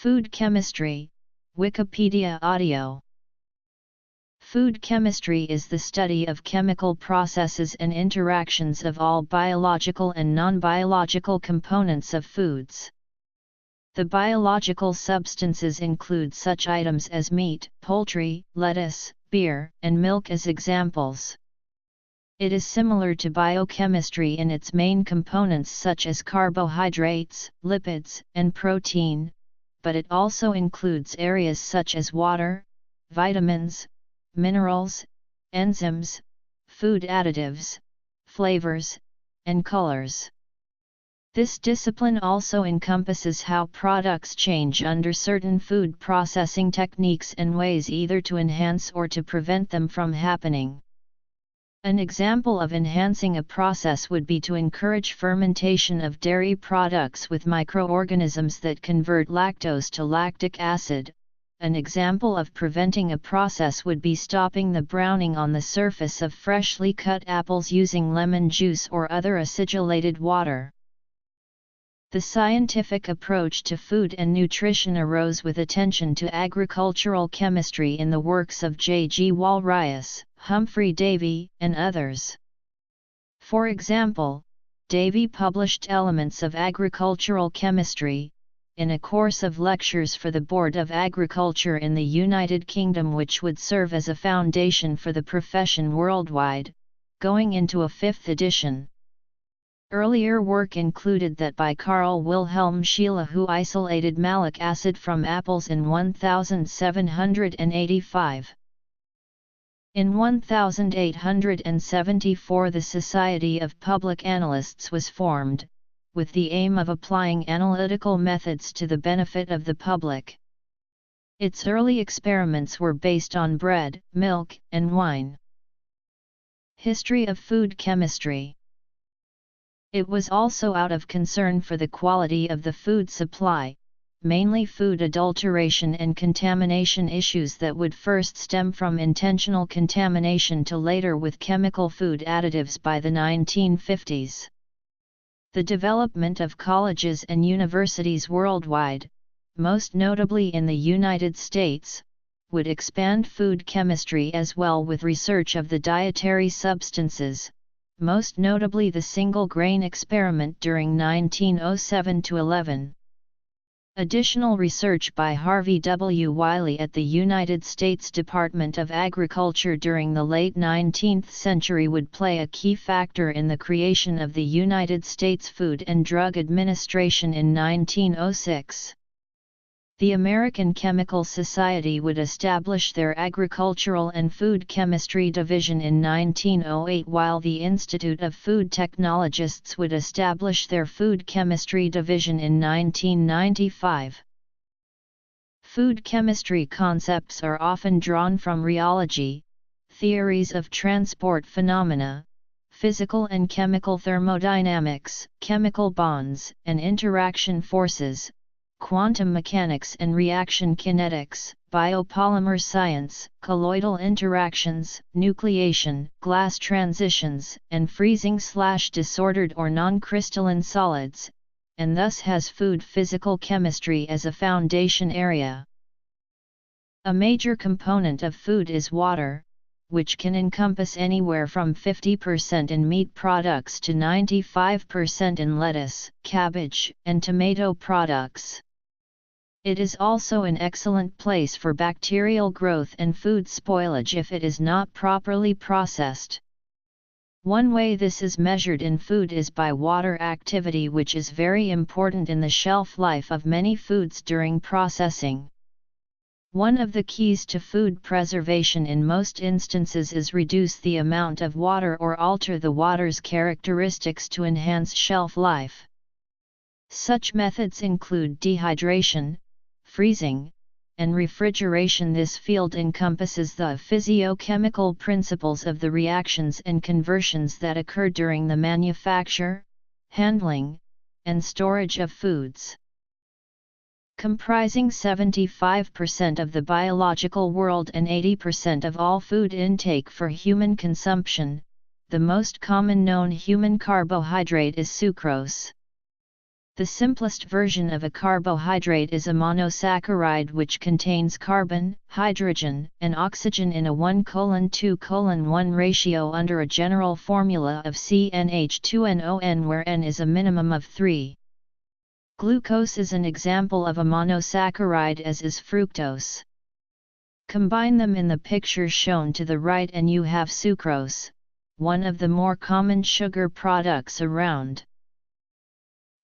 Food chemistry, Wikipedia audio. Food chemistry is the study of chemical processes and interactions of all biological and non-biological components of foods. The biological substances include such items as meat, poultry, lettuce, beer, and milk as examples. It is similar to biochemistry in its main components such as carbohydrates, lipids, and protein, but it also includes areas such as water, vitamins, minerals, enzymes, food additives, flavors, and colors. This discipline also encompasses how products change under certain food processing techniques and ways either to enhance or to prevent them from happening. An example of enhancing a process would be to encourage fermentation of dairy products with microorganisms that convert lactose to lactic acid. An example of preventing a process would be stopping the browning on the surface of freshly cut apples using lemon juice or other acidulated water. The scientific approach to food and nutrition arose with attention to agricultural chemistry in the works of J. G. Walraius, Humphrey Davy, and others. For example, Davy published Elements of Agricultural Chemistry, in a course of lectures for the Board of Agriculture in the United Kingdom, which would serve as a foundation for the profession worldwide, going into a fifth edition. Earlier work included that by Carl Wilhelm Scheele, who isolated malic acid from apples in 1785. In 1874 the Society of Public Analysts was formed, with the aim of applying analytical methods to the benefit of the public. Its early experiments were based on bread, milk, and wine. History of food chemistry. It was also out of concern for the quality of the food supply, mainly food adulteration and contamination issues that would first stem from intentional contamination to later with chemical food additives by the 1950s. The development of colleges and universities worldwide, most notably in the United States, would expand food chemistry as well with research of the dietary substances, most notably the single-grain experiment during 1907–11. Additional research by Harvey W. Wiley at the United States Department of Agriculture during the late 19th century would play a key factor in the creation of the United States Food and Drug Administration in 1906. The American Chemical Society would establish their Agricultural and Food Chemistry Division in 1908, while the Institute of Food Technologists would establish their Food Chemistry Division in 1995. Food chemistry concepts are often drawn from rheology, theories of transport phenomena, physical and chemical thermodynamics, chemical bonds and interaction forces, quantum mechanics and reaction kinetics, biopolymer science, colloidal interactions, nucleation, glass transitions, and freezing/disordered or non-crystalline solids, and thus has food physical chemistry as a foundation area. A major component of food is water, which can encompass anywhere from 50% in meat products to 95% in lettuce, cabbage, and tomato products. It is also an excellent place for bacterial growth and food spoilage if it is not properly processed. One way this is measured in food is by water activity, which is very important in the shelf life of many foods during processing. One of the keys to food preservation in most instances is reduce the amount of water or alter the water's characteristics to enhance shelf life. Such methods include dehydration, freezing, and refrigeration. This field encompasses the physiochemical principles of the reactions and conversions that occur during the manufacture, handling, and storage of foods. Comprising 75% of the biological world and 80% of all food intake for human consumption, the most common known human carbohydrate is sucrose. The simplest version of a carbohydrate is a monosaccharide which contains carbon, hydrogen, and oxygen in a 1:2:1 ratio under a general formula of CnH2nOn where N is a minimum of 3. Glucose is an example of a monosaccharide as is fructose. Combine them in the picture shown to the right and you have sucrose, one of the more common sugar products around.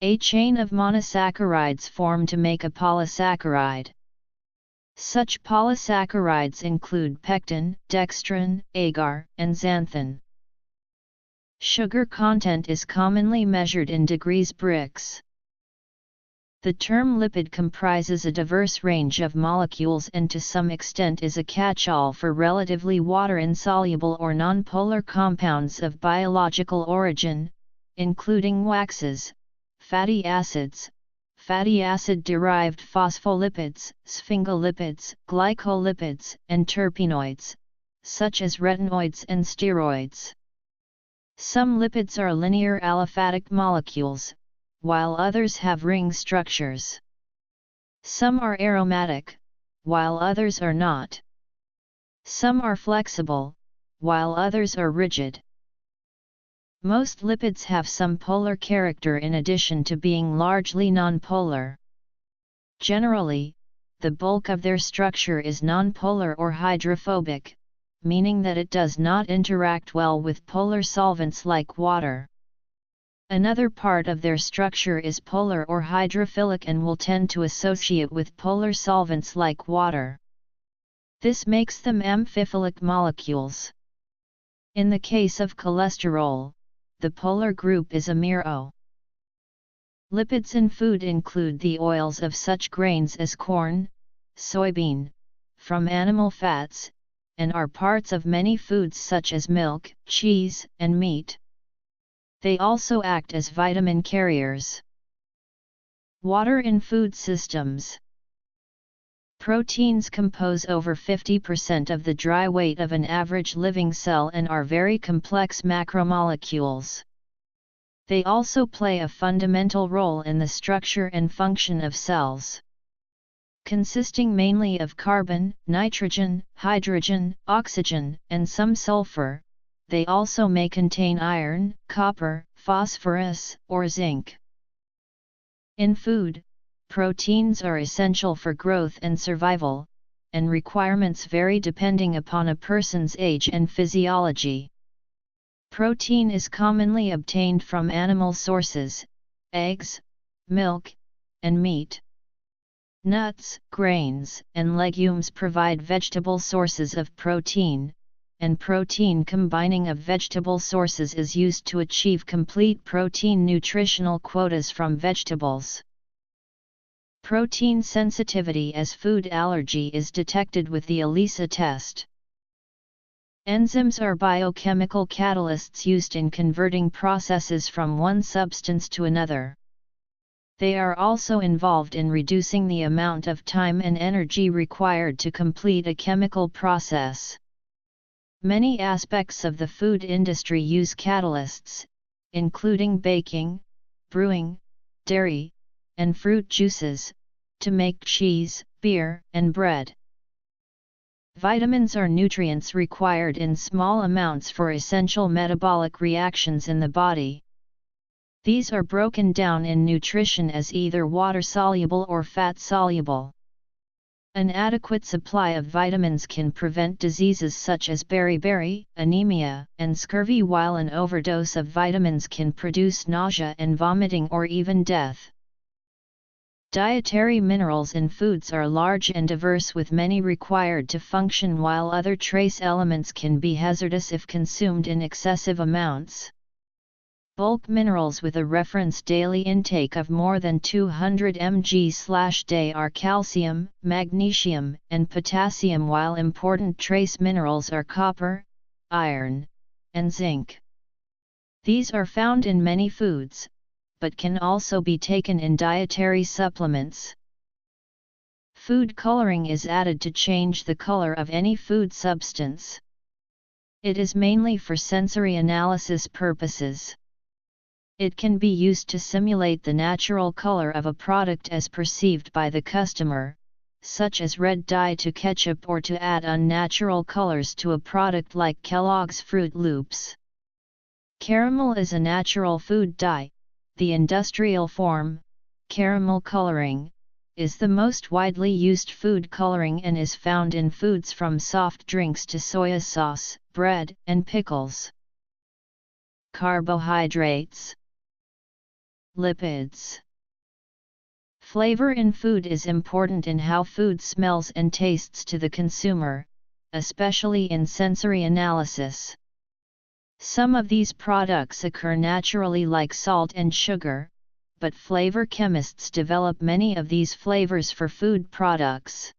A chain of monosaccharides form to make a polysaccharide. Such polysaccharides include pectin, dextrin, agar, and xanthan. Sugar content is commonly measured in degrees Brix. The term lipid comprises a diverse range of molecules and to some extent is a catch-all for relatively water-insoluble or nonpolar compounds of biological origin, including waxes, fatty acids, fatty acid-derived phospholipids, sphingolipids, glycolipids, and terpenoids, such as retinoids and steroids. Some lipids are linear aliphatic molecules, while others have ring structures. Some are aromatic, while others are not. Some are flexible, while others are rigid. Most lipids have some polar character in addition to being largely nonpolar. Generally, the bulk of their structure is nonpolar or hydrophobic, meaning that it does not interact well with polar solvents like water. Another part of their structure is polar or hydrophilic and will tend to associate with polar solvents like water. This makes them amphiphilic molecules. In the case of cholesterol, the polar group is amir O. Lipids in food include the oils of such grains as corn, soybean, from animal fats, and are parts of many foods such as milk, cheese, and meat. They also act as vitamin carriers. Water in food systems. Proteins compose over 50% of the dry weight of an average living cell and are very complex macromolecules. They also play a fundamental role in the structure and function of cells. Consisting mainly of carbon, nitrogen, hydrogen, oxygen, and some sulfur, they also may contain iron, copper, phosphorus, or zinc. In food, proteins are essential for growth and survival, and requirements vary depending upon a person's age and physiology. Protein is commonly obtained from animal sources, eggs, milk, and meat. Nuts, grains, and legumes provide vegetable sources of protein, and protein combining of vegetable sources is used to achieve complete protein nutritional quotas from vegetables. Protein sensitivity as food allergy is detected with the ELISA test. Enzymes are biochemical catalysts used in converting processes from one substance to another. They are also involved in reducing the amount of time and energy required to complete a chemical process. Many aspects of the food industry use catalysts, including baking, brewing, dairy, and fruit juices, to make cheese, beer, and bread. Vitamins are nutrients required in small amounts for essential metabolic reactions in the body. These are broken down in nutrition as either water-soluble or fat-soluble. An adequate supply of vitamins can prevent diseases such as beriberi, anemia, and scurvy, while an overdose of vitamins can produce nausea and vomiting or even death. Dietary minerals in foods are large and diverse, with many required to function, while other trace elements can be hazardous if consumed in excessive amounts. Bulk minerals with a reference daily intake of more than 200 mg/day are calcium, magnesium, and potassium, while important trace minerals are copper, iron, and zinc. These are found in many foods, but can also be taken in dietary supplements. Food coloring is added to change the color of any food substance. It is mainly for sensory analysis purposes. It can be used to simulate the natural color of a product as perceived by the customer, such as red dye to ketchup, or to add unnatural colors to a product like Kellogg's Fruit Loops. Caramel is a natural food dye. The industrial form, caramel coloring, is the most widely used food coloring and is found in foods from soft drinks to soy sauce, bread, and pickles. Carbohydrates. Lipids. Flavor in food is important in how food smells and tastes to the consumer, especially in sensory analysis. Some of these products occur naturally like salt and sugar, but flavor chemists develop many of these flavors for food products.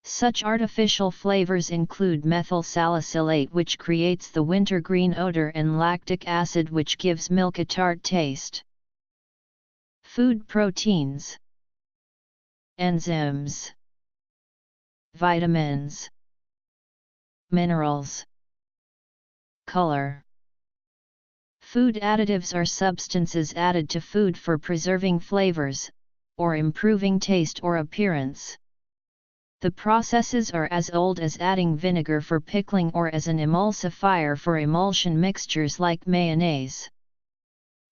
Such artificial flavors include methyl salicylate, which creates the wintergreen odor, and lactic acid, which gives milk a tart taste. Food proteins. Enzymes. Vitamins. Minerals. Color. Food additives are substances added to food for preserving flavors, or improving taste or appearance. The processes are as old as adding vinegar for pickling or as an emulsifier for emulsion mixtures like mayonnaise.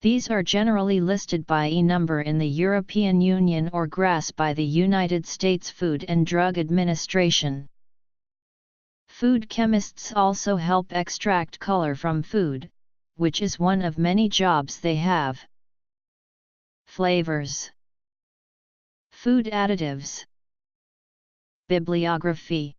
These are generally listed by E number in the European Union or GRAS by the United States Food and Drug Administration. Food chemists also help extract color from food, which is one of many jobs they have. Flavors. Food additives. Bibliography.